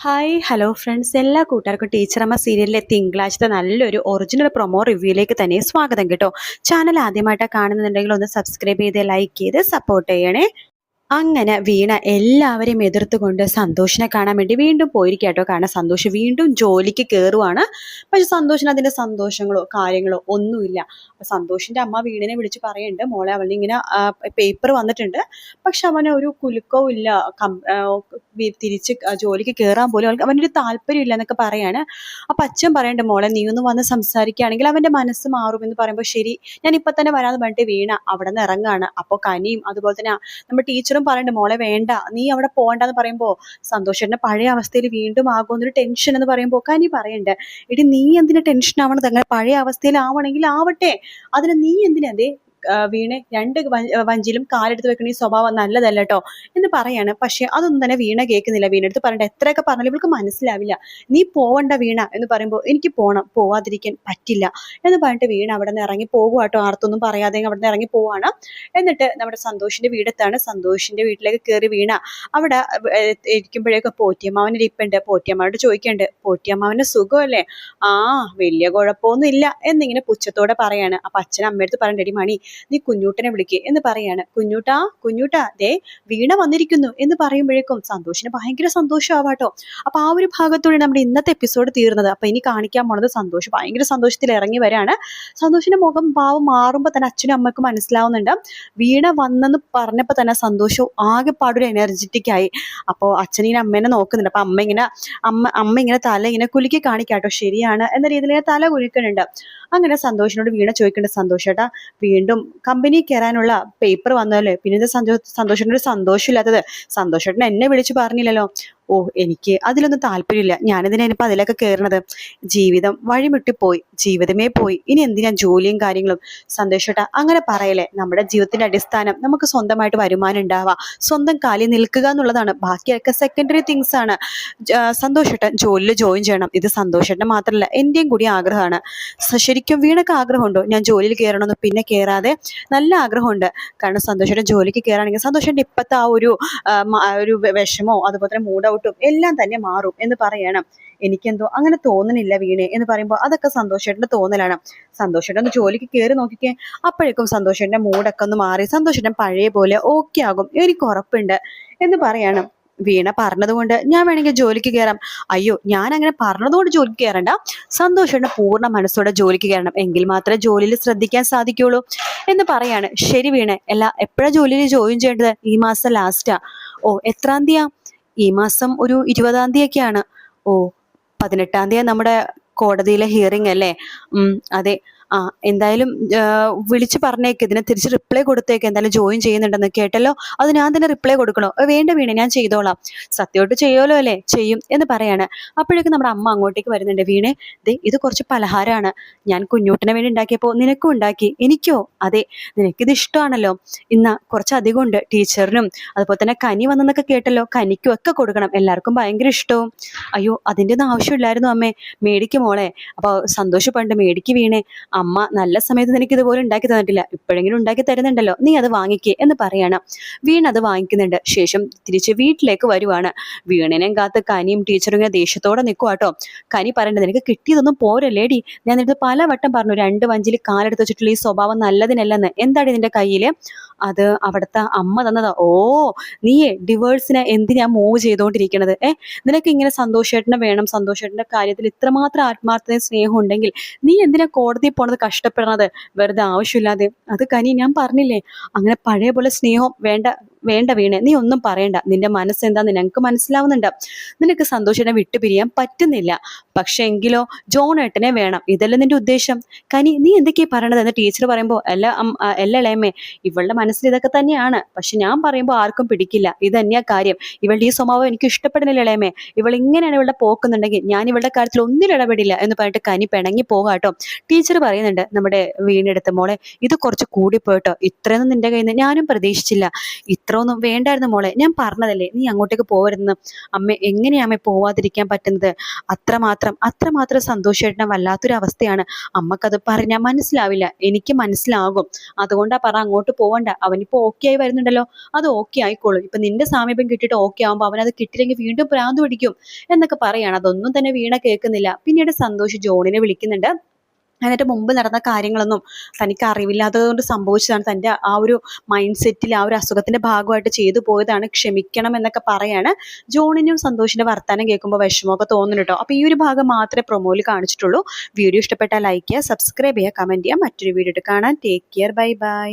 Hi hello friends, എല്ലാ കൂട്ടുകാർക്കും ടീച്ചറമ്മ സീരിയലിലെ തിങ്കളാഴ്ചത്തെ നല്ലൊരു ഒറിജിനൽ പ്രൊമോ റിവ്യൂയിലേക്ക് തന്നെ സ്വാഗതം കേട്ടോ. ചാനൽ ആദ്യമായിട്ടാണ് കാണുന്നുണ്ടെങ്കിൽ ഒന്ന് സബ്സ്ക്രൈബ് ചെയ്ത് ലൈക്ക് ചെയ്ത് സപ്പോർട്ട് ചെയ്യണേ. അങ്ങനെ വീണ എല്ലാവരെയും എതിർത്തുകൊണ്ട് സന്തോഷിനെ കാണാൻ വേണ്ടി വീണ്ടും പോയിരിക്കാട്ടോ. കാരണം സന്തോഷ് വീണ്ടും ജോലിക്ക് കയറുവാണ്. പക്ഷെ സന്തോഷിന് അതിന്റെ സന്തോഷങ്ങളോ കാര്യങ്ങളോ ഒന്നുമില്ല. അപ്പൊ സന്തോഷിന്റെ അമ്മ വീടിനെ വിളിച്ച് പറയുന്നുണ്ട്, മോളെ അവളിങ്ങനെ ഇങ്ങനെ പേപ്പർ വന്നിട്ടുണ്ട്, പക്ഷെ അവന് ഒരു കുലുക്കവും ഇല്ല, തിരിച്ച് ജോലിക്ക് കയറാൻ പോലും അവനൊരു താല്പര്യം ഇല്ല എന്നൊക്കെ പറയാണ്. അപ്പൊ അച്ഛൻ പറയണ്ട്, മോളെ നീ ഒന്ന് വന്ന് സംസാരിക്കുകയാണെങ്കിൽ അവന്റെ മനസ്സ് മാറുമെന്ന് പറയുമ്പോൾ ശരി ഞാൻ ഇപ്പൊ തന്നെ വരാന്ന് പറഞ്ഞിട്ട് വീണ അവിടെ നിന്ന് ഇറങ്ങാണ്. അപ്പോൾ കനിയും അതുപോലെ തന്നെ നമ്മുടെ ടീച്ചറും പറയുന്നുണ്ട്, മോളെ വേണ്ട നീ അവിടെ പോകണ്ടെന്ന് പറയുമ്പോൾ സന്തോഷേട്ടന്റെ പഴയ അവസ്ഥയിൽ വീണ്ടും ആകുമെന്നൊരു ടെൻഷൻ എന്ന് പറയുമ്പോൾ കനി പറയുന്നുണ്ട്, എടി നീ എന്തിനാ ടെൻഷൻ ആവണത്, അങ്ങനെ പഴയ അവസ്ഥയിൽ ആവണമെങ്കിൽ ആവട്ടെ, അതിന് നീ എന്തിനാ വീണെ രണ്ട് വഞ്ചിയിലും കാലെടുത്ത് വെക്കണ ഈ സ്വഭാവം നല്ലതല്ല കേട്ടോ എന്ന് പറയാണ്. പക്ഷെ അതൊന്നും തന്നെ വീണ കേൾക്കുന്നില്ല. വീണ അടുത്ത് പറയണ്ട, എത്രയൊക്കെ പറഞ്ഞാലും ഇവൾക്ക് മനസ്സിലാവില്ല. നീ പോവണ്ട വീണ എന്ന് പറയുമ്പോൾ എനിക്ക് പോകണം, പോവാതിരിക്കാൻ പറ്റില്ല എന്ന് പറഞ്ഞിട്ട് വീണ അവിടെ നിന്ന് ഇറങ്ങി പോകുക കേട്ടോ. ആർത്തൊന്നും പറയാതെ അവിടെ നിന്ന് ഇറങ്ങി പോവാണ്. എന്നിട്ട് നമ്മുടെ സന്തോഷിന്റെ വീടെത്താണ്. സന്തോഷിന്റെ വീട്ടിലേക്ക് കയറി വീണ അവിടെ ഇരിക്കുമ്പോഴേക്കും പോറ്റിയമ്മാവൻ ഇരിപ്പുണ്ട്. പോറ്റിയമ്മാവനോട് ചോദിക്കുന്നുണ്ട്, പോറ്റിയമ്മാവന്റെ സുഖമല്ലേ? ആ, വലിയ കുഴപ്പമൊന്നും ഇല്ല എന്നിങ്ങനെ പുച്ഛത്തോടെ പറയാണ്. അപ്പൊ അച്ഛൻ അമ്മയടുത്ത് പറയണ്ടടി മണി, നീ കുഞ്ഞൂട്ടനെ വിളിക്കുക എന്ന് പറയാണ്. കുഞ്ഞൂട്ടാ കുഞ്ഞൂട്ടാ ദേ വീണ വന്നിരിക്കുന്നു എന്ന് പറയുമ്പോഴേക്കും സന്തോഷിന് ഭയങ്കര സന്തോഷമാവാട്ടോ. അപ്പൊ ആ ഒരു ഭാഗത്തോടെ നമ്മുടെ ഇന്നത്തെ എപ്പിസോഡ് തീർന്നത്. അപ്പൊ ഇനി കാണിക്കാൻ പോണത് സന്തോഷം ഭയങ്കര സന്തോഷത്തിൽ ഇറങ്ങി വരാണ്. സന്തോഷിന്റെ മുഖം ഭാവം മാറുമ്പോൾ തന്നെ അച്ഛനും അമ്മക്കും മനസ്സിലാവുന്നുണ്ട്. വീണ വന്നെന്ന് പറഞ്ഞപ്പോൾ തന്നെ സന്തോഷവും ആകെപ്പാടൊരു എനർജറ്റിക് ആയി. അപ്പോൾ അച്ഛനിങ്ങനെ അമ്മേനെ നോക്കുന്നുണ്ട്. അപ്പൊ അമ്മ ഇങ്ങനെ തല ഇങ്ങനെ കുലുക്കി കാണിക്കാട്ടോ, ശരിയാണ് എന്ന രീതിയിൽ ഇങ്ങനെ തല കുലുക്കുന്നുണ്ട്. അങ്ങനെ സന്തോഷിനോട് വീണ ചോദിക്കേണ്ടത്, സന്തോഷേട്ടാ വീണ്ടും കമ്പനി കയറാനുള്ള പേപ്പർ വന്നല്ലേ, പിന്നെ സന്തോഷേട്ടനൊരു സന്തോഷമില്ലാത്തത്, സന്തോഷേട്ടൻ എന്നെ വിളിച്ചു പറഞ്ഞില്ലല്ലോ. ഓ, എനിക്ക് അതിലൊന്നും താല്പര്യമില്ല, ഞാനിതിനിപ്പോൾ അതിലൊക്കെ കയറണത്. ജീവിതം വഴിമുട്ടിപ്പോയി, ജീവിതമേ പോയി, ഇനി എന്തിനാ ജോലിയും കാര്യങ്ങളും. സന്തോഷേട്ടാ അങ്ങനെ പറയല്ലേ, നമ്മുടെ ജീവിതത്തിന്റെ അടിസ്ഥാനം നമുക്ക് സ്വന്തമായിട്ട് വരുമാനം ഉണ്ടാവുക, സ്വന്തം കാലിൽ നിൽക്കുക എന്നുള്ളതാണ്. ബാക്കിയൊക്കെ സെക്കൻഡറി തിങ്സ് ആണ്. സന്തോഷേട്ടൻ ജോലിയിൽ ജോയിൻ ചെയ്യണം, ഇത് സന്തോഷേട്ടൻ മാത്രമല്ല എന്റെയും കൂടി ആഗ്രഹമാണ്. ശരിക്കും വീണൊക്കെ ആഗ്രഹമുണ്ടോ ഞാൻ ജോലിയിൽ കയറണമെന്ന്? പിന്നെ കയറാതെ നല്ല ആഗ്രഹമുണ്ട്. കാരണം സന്തോഷേട്ടൻ ജോലിക്ക് കയറാണെങ്കിൽ സന്തോഷേട്ടൻ ഇപ്പോഴത്തെ ആ ഒരു വിഷമോ അതുപോലെ തന്നെ മൂഡ് ഔട്ടും എല്ലാം തന്നെ മാറും എന്ന് പറയണം. എനിക്കെന്തോ അങ്ങനെ തോന്നണില്ല വീണേ എന്ന് പറയുമ്പോൾ അതൊക്കെ സന്തോഷേട്ടന്റെ തോന്നലാണ്. സന്തോഷേട്ടൻ ഒന്ന് ജോലിക്ക് കയറി നോക്കിക്കേ, അപ്പോഴേക്കും സന്തോഷേട്ടന്റെ മൂഡൊക്കെ ഒന്ന് മാറി സന്തോഷേട്ടൻ പഴയ പോലെ ഓക്കെ ആകും, എനിക്ക് ഉറപ്പുണ്ട് എന്ന് പറയണം. വീണ പറഞ്ഞതുകൊണ്ട് ഞാൻ വേണമെങ്കിൽ ജോലിക്ക് കയറാം. അയ്യോ, ഞാൻ അങ്ങനെ പറഞ്ഞതുകൊണ്ട് ജോലിക്ക് കയറണ്ട, സന്തോഷേട്ടൻ പൂർണ്ണ മനസ്സോടെ ജോലിക്ക് കയറണം, എങ്കിൽ മാത്രമേ ജോലിയിൽ ശ്രദ്ധിക്കാൻ സാധിക്കുള്ളൂ എന്ന് പറയാണ്. ശരി വീണേ, എപ്പോഴാണ് ജോലിയിൽ ജോയിൻ ചെയ്യേണ്ടത്? ഈ മാസം ലാസ്റ്റാ. ഓ, എത്രാം തീയതിയാ? ഈ മാസം ഒരു 20-ാം തീയതിയൊക്കെയാണ്. ഓ, 18-ാം തീയതി നമ്മുടെ കോടതിയിലെ ഹിയറിംഗ് അല്ലേ? അതെ. ആ, എന്തായാലും വിളിച്ചു പറഞ്ഞേക്ക്, ഇതിനെ തിരിച്ച് റിപ്ലൈ കൊടുത്തേക്ക്, എന്തായാലും ജോയിൻ ചെയ്യുന്നുണ്ടെന്ന് കേട്ടല്ലോ. അത് ഞാൻ തന്നെ റിപ്ലൈ കൊടുക്കണോ? വേണ്ട വീണ, ഞാൻ ചെയ്തോളാം. സത്യമായിട്ട് ചെയ്യുമല്ലോ അല്ലേ? ചെയ്യും എന്ന് പറയാണ്. അപ്പോഴേക്കും നമ്മുടെ അമ്മ അങ്ങോട്ടേക്ക് വരുന്നുണ്ട്. വീണേ ദേ, ഇത് കുറച്ച് പലഹാരമാണ്, ഞാൻ കുഞ്ഞൂട്ടിന് വേണ്ടി ഉണ്ടാക്കിയപ്പോൾ നിനക്കും ഉണ്ടാക്കി. എനിക്കോ? അതെ, നിനക്കിത് ഇഷ്ടമാണല്ലോ, ഇന്ന് കുറച്ചധികം ഉണ്ട്. ടീച്ചറിനും അതുപോലെ തന്നെ കനി വന്നെന്നൊക്കെ കേട്ടല്ലോ, കനിക്കും ഒക്കെ കൊടുക്കണം, എല്ലാവർക്കും ഭയങ്കര ഇഷ്ടവും. അയ്യോ, അതിൻ്റെ ഒന്നും ആവശ്യമില്ലായിരുന്നു അമ്മേ, മേടിക്ക് മോളെ. അപ്പോൾ സന്തോഷപ്പെട്ട് മേടിക്ക് വീണേ, അമ്മ നല്ല സമയത്ത് നിനക്ക് ഇതുപോലെ ഉണ്ടാക്കി തന്നിട്ടില്ല, ഇപ്പോഴെങ്കിലും ഉണ്ടാക്കി തരുന്നുണ്ടല്ലോ, നീ അത് വാങ്ങിക്കേ എന്ന് പറയണം. വീണ അത് വാങ്ങിക്കുന്നുണ്ട്. ശേഷം തിരിച്ച് വീട്ടിലേക്ക് വരുവാണ്. വീണേനെയും കാത്ത് കനിയും ടീച്ചറും ഇങ്ങനെ ദേഷ്യത്തോടെ നിൽക്കുവാട്ടോ. കനി പറയണ്ടത്, നിനക്ക് കിട്ടിയതൊന്നും പോരല്ലേടി, ഞാൻ നിനക്ക് പലവട്ടം പറഞ്ഞു 2 വഞ്ചിയിൽ കാലെടുത്ത് വെച്ചിട്ടുള്ള ഈ സ്വഭാവം നല്ലതിനല്ലെന്ന്. എന്താണ് ഇതിന്റെ കയ്യില്? അത് അവിടുത്തെ അമ്മ തന്നതാ. ഓ, നീയേ ഡിവേഴ്സിനെ എന്തിനാ മൂവ് ചെയ്തുകൊണ്ടിരിക്കണത്? നിനക്ക് ഇങ്ങനെ സന്തോഷേട്ടനെ വേണം, സന്തോഷേട്ടന്റെ കാര്യത്തിൽ ഇത്രമാത്രം ആത്മാർത്ഥതയും സ്നേഹം ഉണ്ടെങ്കിൽ നീ എന്തിനാ കോടതിയിൽ പോണത്, കഷ്ടപ്പെടണത് വെറുതെ ആവശ്യമില്ലാതെ? അത് കനി, ഞാൻ പറഞ്ഞില്ലേ, അങ്ങനെ പഴയ പോലെ സ്നേഹം വേണ്ട. വേണ്ട വീണേ, നീ ഒന്നും പറയണ്ട, നിന്റെ മനസ്സെന്താന്ന് ഞങ്ങൾക്ക് മനസ്സിലാവുന്നുണ്ട്. നിനക്ക് സന്തോഷേട്ടനെ വിട്ടുപിരിയാൻ പറ്റുന്നില്ല, പക്ഷെ എങ്കിലോ ജോൺ ഏട്ടനെ വേണം, ഇതല്ല നിന്റെ ഉദ്ദേശം. കനി, നീ എന്തൊക്കെയാ പറയണത് എന്ന് ടീച്ചർ പറയുമ്പോൾ, എല്ലാ ഇളയമ്മേ, ഇവളുടെ മനസ്സിൽ ഇതൊക്കെ തന്നെയാണ്, പക്ഷെ ഞാൻ പറയുമ്പോൾ ആർക്കും പിടിക്കില്ല, ഇത് തന്നെയാ കാര്യം. ഇവളുടെ ഈ സ്വഭാവം എനിക്ക് ഇഷ്ടപ്പെടുന്നില്ല ഇളയമ്മേ, ഇവൾ ഇങ്ങനെയാണ് ഇവളുടെ പോക്കുന്നുണ്ടെങ്കിൽ ഞാൻ ഇവളുടെ കാര്യത്തിൽ ഒന്നിലും ഇടപെടില്ല എന്ന് പറഞ്ഞിട്ട് കനി പിണങ്ങി പോകാട്ടോ. ടീച്ചർ പറയുന്നുണ്ട് നമ്മുടെ വീണെടുത്ത്, മോളെ ഇത് കുറച്ച് കൂടിപ്പോയിട്ടോ, ഇത്രയൊന്നും നിന്റെ കയ്യിൽ നിന്ന് ഞാനും പ്രതീക്ഷിച്ചില്ല, ഇത്ര ഇത്രയൊന്നും വേണ്ടായിരുന്നു മോളെ, ഞാൻ പറഞ്ഞതല്ലേ നീ അങ്ങോട്ടേക്ക് പോകരുതെന്ന്. അമ്മ എങ്ങനെയാ അമ്മ പോവാതിരിക്കാൻ പറ്റുന്നത്? അത്രമാത്രം സന്തോഷേട്ടന് വല്ലാത്തൊരു അവസ്ഥയാണ്. അമ്മക്കത് പറഞ്ഞാൽ മനസ്സിലാവില്ല, എനിക്ക് മനസ്സിലാകും. അതുകൊണ്ടാ പറ അങ്ങോട്ട് പോവണ്ട. അവനിപ്പോ ഓക്കെ ആയി വരുന്നുണ്ടല്ലോ, അത് ഓക്കെ ആയിക്കോളും. ഇപ്പൊ നിന്റെ സാമീപ്യം കിട്ടിയിട്ട് ഓക്കെ ആവുമ്പോൾ അവനത് കിട്ടില്ലെങ്കിൽ വീണ്ടും ഭ്രാന്ത് പിടിക്കും എന്നൊക്കെ പറയാണ്. അതൊന്നും തന്നെ വീണ കേൾക്കുന്നില്ല. പിന്നീട് സന്തോഷ് ജോണിനെ വിളിക്കുന്നുണ്ട്. എന്നിട്ട് മുമ്പ് നടന്ന കാര്യങ്ങളൊന്നും തനിക്ക് അറിവില്ലാത്തതുകൊണ്ട് സംഭവിച്ചതാണ്, തൻ്റെ ആ ഒരു മൈൻഡ് സെറ്റിൽ ആ ഒരു അസുഖത്തിന്റെ ഭാഗമായിട്ട് ചെയ്തു പോയതാണ്, ക്ഷമിക്കണം എന്നൊക്കെ പറയാണ്. ജോണിനും സന്തോഷിന്റെ വർത്താനം കേൾക്കുമ്പോൾ വിഷമമൊക്കെ തോന്നുന്നു കേട്ടോ. അപ്പോൾ ഈ ഒരു ഭാഗം മാത്രമേ പ്രൊമോയിൽ കാണിച്ചിട്ടുള്ളൂ. വീഡിയോ ഇഷ്ടപ്പെട്ടാൽ ലൈക്ക് ചെയ്യുക, സബ്സ്ക്രൈബ് ചെയ്യുക, കമന്റ് ചെയ്യുക. മറ്റൊരു വീഡിയോ കാണാൻ. Take care, bye bye.